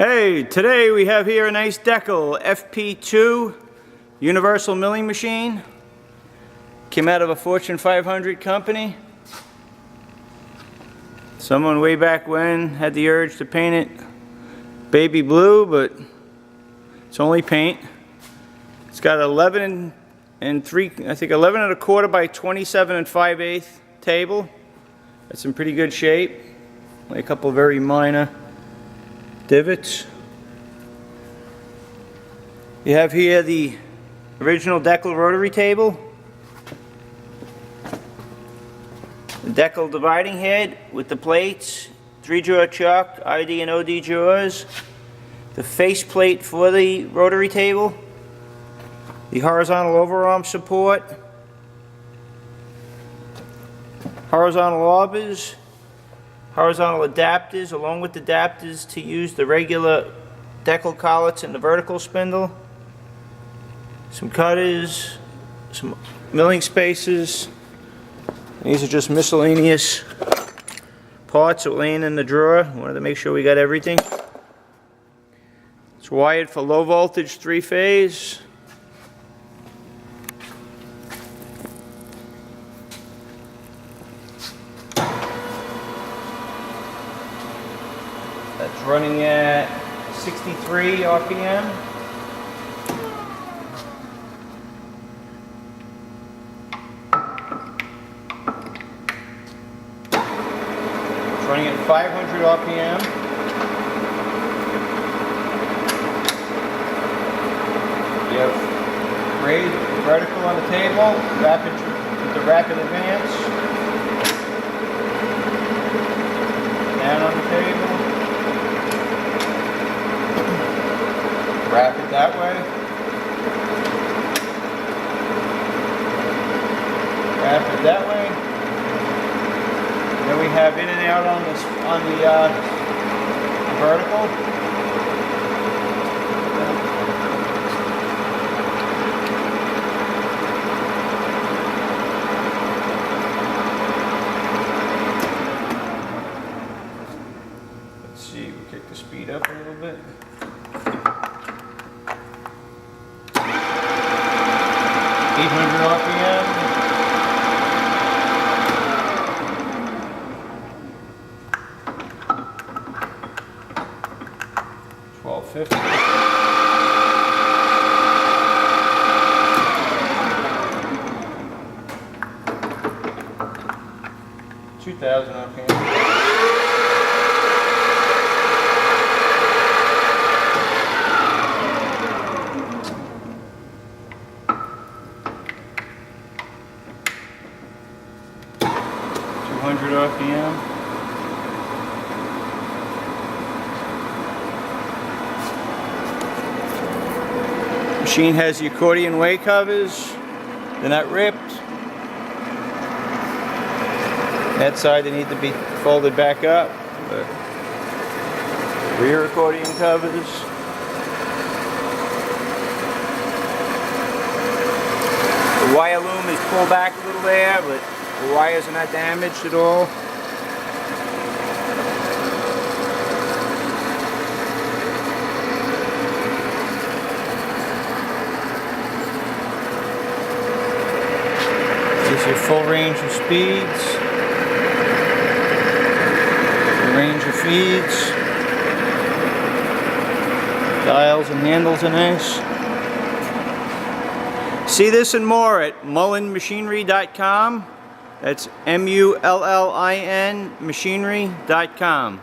Hey, today we have here a nice Deckel FP2 universal milling machine. Came out of a Fortune 500 company. Someone way back when had the urge to paint it baby blue, but it's only paint. It's got 11 and 1/4 by 27 5/8 table. That's in pretty good shape. Only a couple of very minor divots. You have here the original Deckel rotary table, the Deckel dividing head with the plates, 3-jaw chuck, ID and OD jaws, the face plate for the rotary table, the horizontal overarm support, horizontal arbors, horizontal adapters along with adapters to use the regular Deckel collets and the vertical spindle, some cutters, some milling spacers. These are just miscellaneous parts that were laying in the drawer. Wanted to make sure we got everything. It's wired for low voltage 3-phase. That's running at 63 RPM. It's running at 500 RPM. You have raised vertical on the table, with the rapid advance. Down on the table. Wrap it that way. Wrap it that way. Then we have in and out on the vertical. Let's see, we'll kick the speed up a little bit. 800 RPM. 1250. 2000 RPM. 200 RPM. Machine has the accordion way covers. They're not ripped. That side they need to be folded back up. But rear accordion covers. The wire loom is pulled back a little there, but the wires are not damaged at all. This is your full range of speeds, the range of feeds, dials and handles are nice. See this and more at mullinmachinery.com. That's MULLIN machinery.com.